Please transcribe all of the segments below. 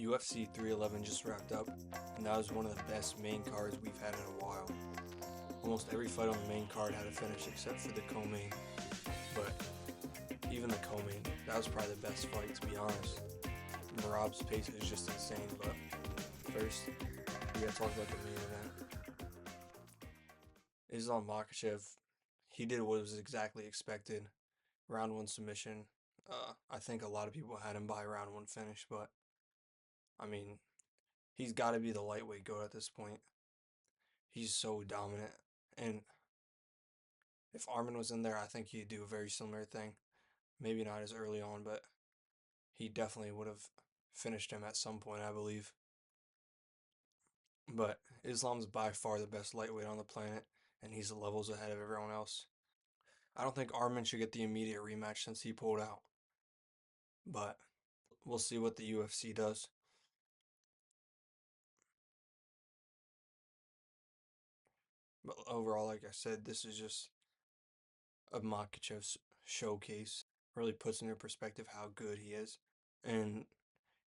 UFC 311 just wrapped up, and that was one of the best main cards we've had in a while. Almost every fight on the main card had a finish except for the co-main, but even the co-main, that was probably the best fight, to be honest. Merab's pace is just insane, but first, we gotta talk about the main event. Islam Makhachev, he did what was exactly expected. Round 1 submission. I think a lot of people had him by round 1 finish, but I mean, he's got to be the lightweight goat at this point. He's so dominant. And if Armin was in there, I think he'd do a very similar thing. Maybe not as early on, but he definitely would have finished him at some point, I believe. But Islam's by far the best lightweight on the planet, and he's levels ahead of everyone else. I don't think Armin should get the immediate rematch since he pulled out, but we'll see what the UFC does. But overall, like I said, this is just a Makhachev's showcase. Really puts into perspective how good he is. And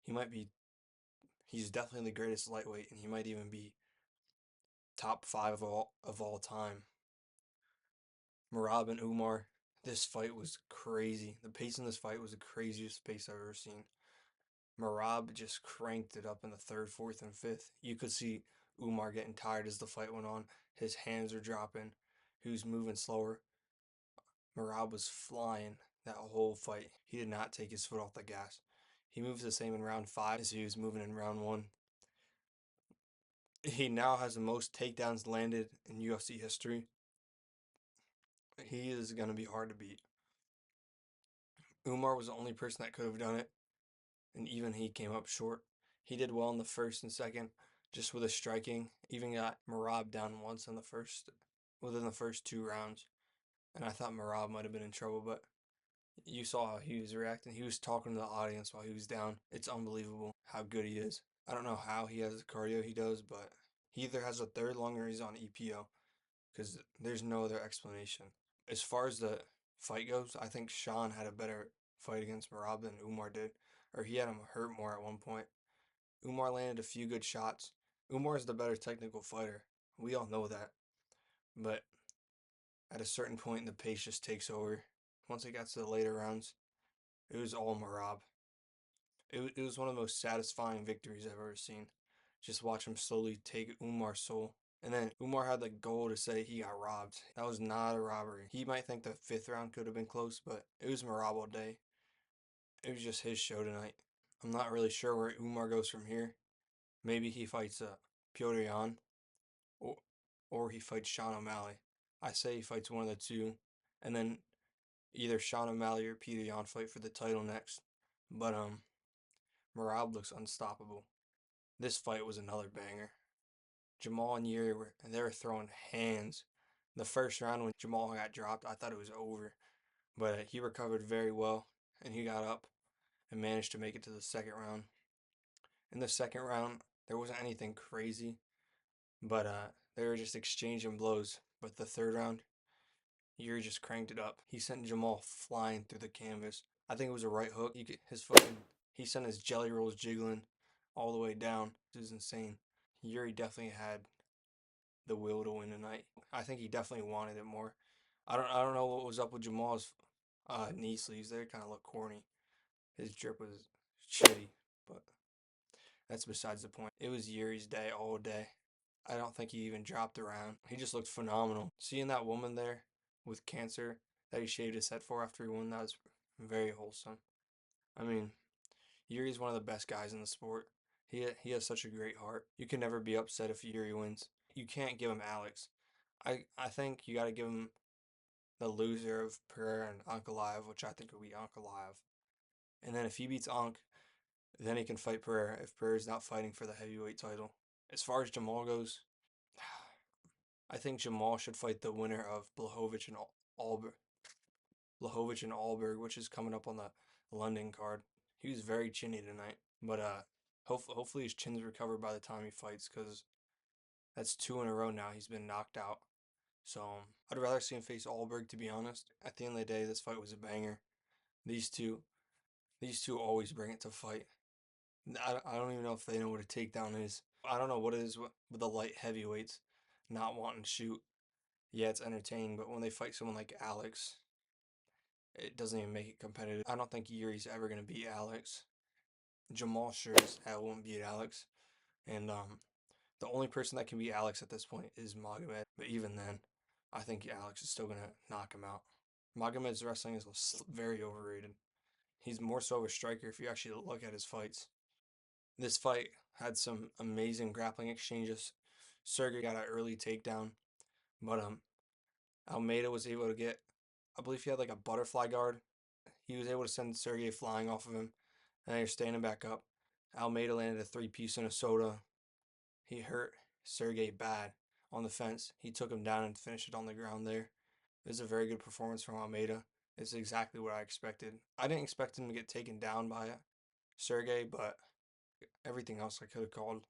he might be, he's definitely the greatest lightweight, and he might even be top 5 of all time. Merab and Umar, this fight was crazy. The pace in this fight was the craziest pace I've ever seen. Merab just cranked it up in the third, fourth, and fifth. You could see Umar getting tired as the fight went on. His hands are dropping. He was moving slower. Merab was flying that whole fight. He did not take his foot off the gas. He moves the same in round 5 as he was moving in round 1. He now has the most takedowns landed in UFC history. He is going to be hard to beat. Umar was the only person that could have done it, and even he came up short. He did well in the first and second, just with his striking. Even got Merab down once in the first, within the first 2 rounds. And I thought Merab might have been in trouble, but you saw how he was reacting. He was talking to the audience while he was down. It's unbelievable how good he is. I don't know how he has the cardio he does, but he either has a third lung or he's on EPO, because there's no other explanation. As far as the fight goes, I think Sean had a better fight against Merab than Umar did, or he had him hurt more at one point. Umar landed a few good shots. Umar is the better technical fighter. We all know that. But at a certain point, the pace just takes over. Once it got to the later rounds, it was all Merab. It was one of the most satisfying victories I've ever seen. Just watch him slowly take Umar's soul. And then Umar had the goal to say he got robbed. That was not a robbery. He might think the 5th round could have been close, but it was Merab all day. It was just his show tonight. I'm not really sure where Umar goes from here. Maybe he fights Piotr Jan, or, or he fights Sean O'Malley. I say he fights one of the two, and then either Sean O'Malley or Peter Yan fight for the title next. But Merab looks unstoppable. This fight was another banger. Jamal and Yuri were throwing hands. The first round when Jamal got dropped, I thought it was over, but he recovered very well and he got up and managed to make it to the second round. In the second round, there wasn't anything crazy, but they were just exchanging blows. But the third round, Yuri just cranked it up. He sent Jamal flying through the canvas. I think it was a right hook. He sent his jelly rolls jiggling all the way down. It was insane. Yuri definitely had the will to win tonight. I think he definitely wanted it more. I don't know what was up with Jamal's knee sleeves. They kind of look corny. His drip was shitty, but that's besides the point. It was Yuri's day all day. I don't think he even dropped around. He just looked phenomenal. Seeing that woman there with cancer that he shaved his head for after he won, that was very wholesome. I mean, Yuri's one of the best guys in the sport. He has such a great heart. You can never be upset if Yuri wins. You can't give him Alex. I think you got to give him the loser of Pereira and Ankalaev, which I think would be Ankalaev. And then if he beats Ank, then he can fight Pereira if Pereira's not fighting for the heavyweight title. As far as Jamal goes, I think Jamal should fight the winner of Blachowicz and Alberg, which is coming up on the London card. He was very chinny tonight, but hopefully his chin's recovered by the time he fights, because that's 2 in a row now he's been knocked out. So I'd rather see him face Alberg, to be honest. At the end of the day, this fight was a banger. These two always bring it to fight. I don't even know if they know what a takedown is. I don't know what it is with the light heavyweights not wanting to shoot. Yeah, it's entertaining, but when they fight someone like Alex, it doesn't even make it competitive. I don't think Yuri's ever gonna beat Alex. Jamal sure as hell won't beat Alex, and the only person that can beat Alex at this point is Magomed. But even then, I think Alex is still gonna knock him out. Magomed's wrestling is very overrated. He's more so of a striker if you actually look at his fights. This fight had some amazing grappling exchanges. Sergey got an early takedown, but Almeida was able to get, I believe he had like a butterfly guard. He was able to send Sergey flying off of him, and then you're standing back up. Almeida landed a three-piece in a soda. He hurt Sergey bad on the fence. He took him down and finished it on the ground there. It was a very good performance from Almeida. It's exactly what I expected. I didn't expect him to get taken down by Sergey, but everything else I could have called.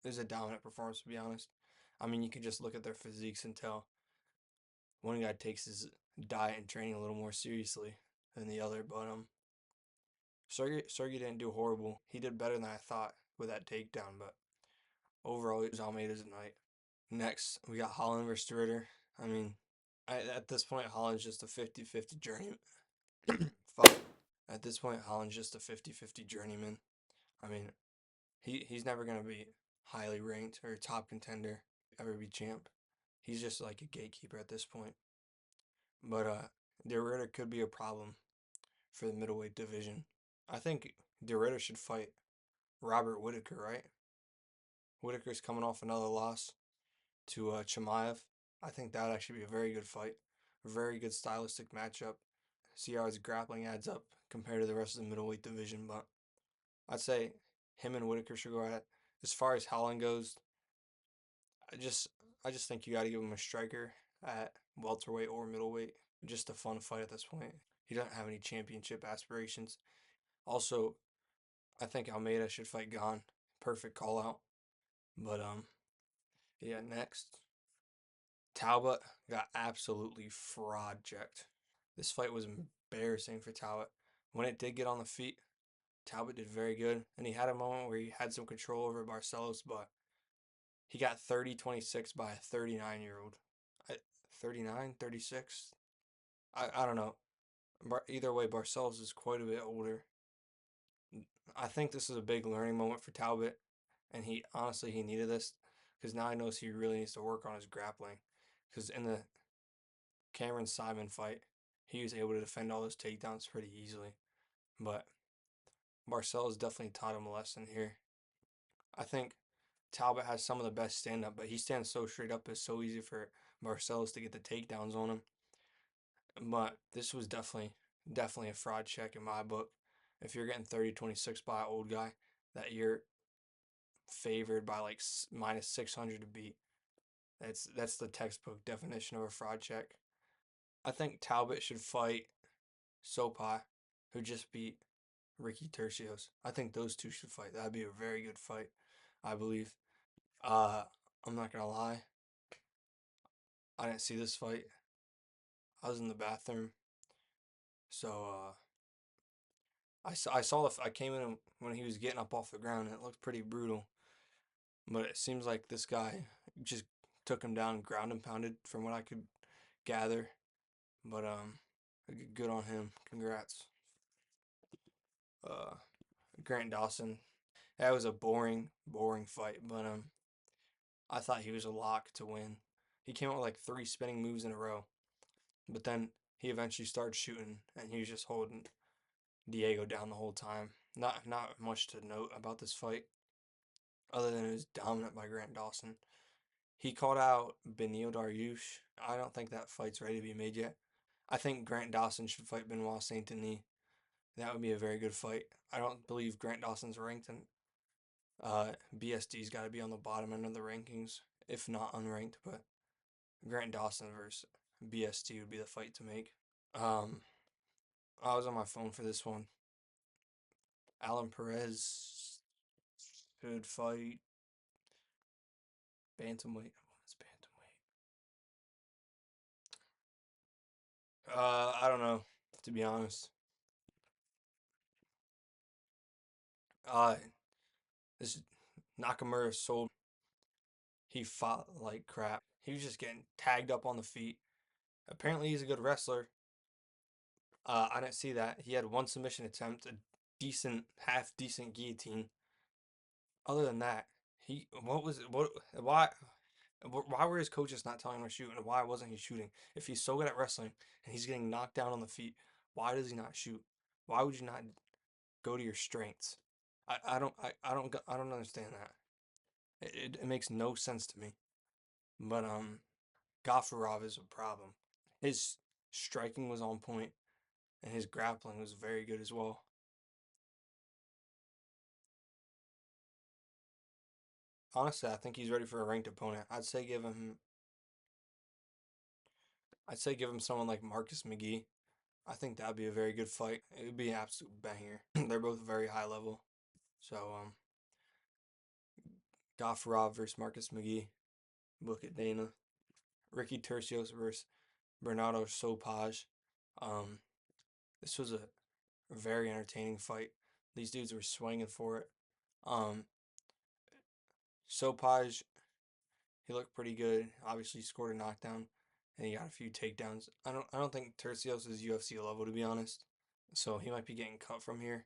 It was a dominant performance, to be honest. I mean, you could just look at their physiques and tell one guy takes his diet and training a little more seriously than the other. But Sergey didn't do horrible. He did better than I thought with that takedown. But overall, it was Almeida's night. Next, we got Holland versus Ritter. I mean, at this point, Holland's just a 50-50 journeyman. Fuck. At this point, Holland's just a 50-50 journeyman. I mean, he's never gonna be highly ranked or top contender, ever be champ. He's just like a gatekeeper at this point. But De could be a problem for the middleweight division. I think De should fight Robert Whitaker, right? Whitaker's coming off another loss to Chimaev. I think that would actually be a very good fight. A very good stylistic matchup. See how his grappling adds up compared to the rest of the middleweight division. But I'd say him and Whitaker should go at it. As far as Holland goes, I just I just think you got to give him a striker at welterweight or middleweight. Just a fun fight at this point. He doesn't have any championship aspirations. Also, I think Almeida should fight Gon. Perfect call out. But yeah, next. Talbot got absolutely fraud checked. This fight was embarrassing for Talbot. When it did get on the feet, Talbot did very good, and he had a moment where he had some control over Barcelos, but he got 30-26 by a 39-year-old. 39, 36? I don't know. Either way, Barcelos is quite a bit older. I think this is a big learning moment for Talbot, and he needed this because now he knows he really needs to work on his grappling. Because in the Cameron Simon fight, he was able to defend all those takedowns pretty easily. But Barcelos definitely taught him a lesson here. I think Talbot has some of the best stand up, but he stands so straight up, it's so easy for Barcelos to get the takedowns on him. But this was definitely a fraud check in my book. If you're getting 30-26 by an old guy that you're favored by like minus 600 to beat, that's the textbook definition of a fraud check. I think Talbot should fight Sopai, who just beat Ricky Tercios. I think those two should fight. That'd be a very good fight, I believe. Uh, I'm not gonna lie. I didn't see this fight. I was in the bathroom, so I came in when he was getting up off the ground, and it looked pretty brutal. But it seems like this guy just took him down, ground and pounded, from what I could gather. But good on him. Congrats. Uh, Grant Dawson. That was a boring fight, but I thought he was a lock to win. He came out with like three spinning moves in a row, but then he eventually started shooting, and he was just holding Diego down the whole time. Not much to note about this fight, other than it was dominant by Grant Dawson. He called out Benil Dariush. I don't think that fight's ready to be made yet. I think Grant Dawson should fight Benoit Saint Denis. That would be a very good fight. I don't believe Grant Dawson's ranked, and BSD's got to be on the bottom end of the rankings, if not unranked. But Grant Dawson versus BSD would be the fight to make. Um, I was on my phone for this one. Alan Perez should fight bantamweight. What's bantamweight? I don't know, to be honest. Uh, This Nakamura sold. He fought like crap. He was just getting tagged up on the feet. Apparently, he's a good wrestler. I didn't see that. He had one submission attempt, a decent, half decent guillotine. Other than that, he what was what why were his coaches not telling him to shoot, and why wasn't he shooting? If he's so good at wrestling and he's getting knocked down on the feet, why does he not shoot? Why would you not go to your strengths? I don't understand that. It makes no sense to me. But Gafurov is a problem. His striking was on point, and his grappling was very good as well. Honestly, I think he's ready for a ranked opponent. I'd say give him someone like Marcus McGee. I think that'd be a very good fight. It would be an absolute banger. They're both very high level. So Gafurov versus Marcus McGee. Book it, Dana. Ricky Tercios versus Bernardo Sopaj. Um, this was a very entertaining fight. These dudes were swinging for it. Um, Sopaj, he looked pretty good. Obviously, scored a knockdown, and he got a few takedowns. I don't think Tercios is UFC level, to be honest. So he might be getting cut from here.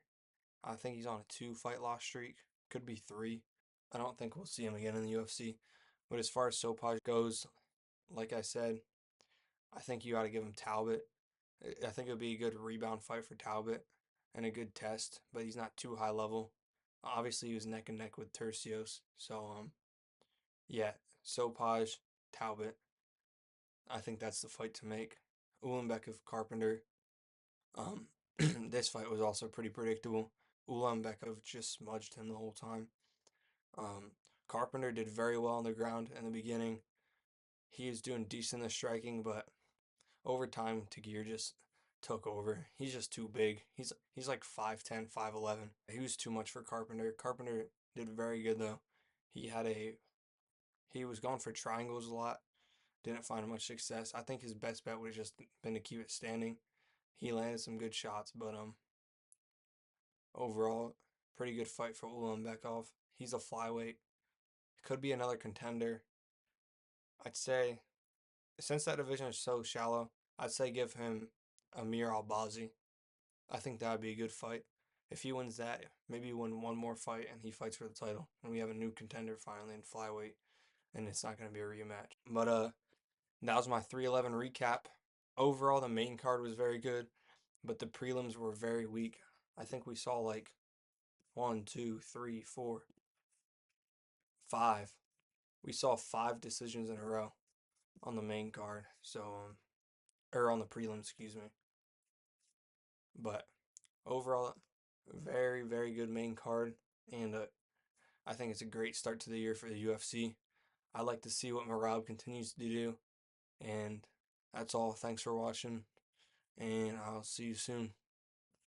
I think he's on a 2 fight loss streak. Could be 3. I don't think we'll see him again in the UFC. But as far as Sopaj goes, like I said, I think you got to give him Talbot. I think it would be a good rebound fight for Talbot and a good test, but he's not too high level. Obviously, he was neck and neck with Tercios. So, yeah, Sopaj, Talbot. I think that's the fight to make. Ulanbekov, Carpenter. Um, this fight was also pretty predictable. Ulanbekov just smudged him the whole time. Um, Carpenter did very well on the ground in the beginning. He was doing decent in the striking, but over time, Tagir just took over. He's just too big. He's like 5'10", 5'11". He was too much for Carpenter. Carpenter did very good though. He had a he was going for triangles a lot. Didn't find much success. I think his best bet would have just been to keep it standing. He landed some good shots, but overall, pretty good fight for Ulanbekov. He's a flyweight. Could be another contender. I'd say since that division is so shallow, I'd say give him Amir Albazi. I think that would be a good fight. If he wins that, maybe win one more fight and he fights for the title, and we have a new contender finally in flyweight, and it's not going to be a rematch. But that was my 311 recap. Overall, the main card was very good, but the prelims were very weak. I think we saw like one, two, three, four, five. We saw 5 decisions in a row on the main card. So, or on the prelims, excuse me. But overall, very, very good main card, and I think it's a great start to the year for the UFC. I like to see what Marab continues to do, and that's all. Thanks for watching, and I'll see you soon.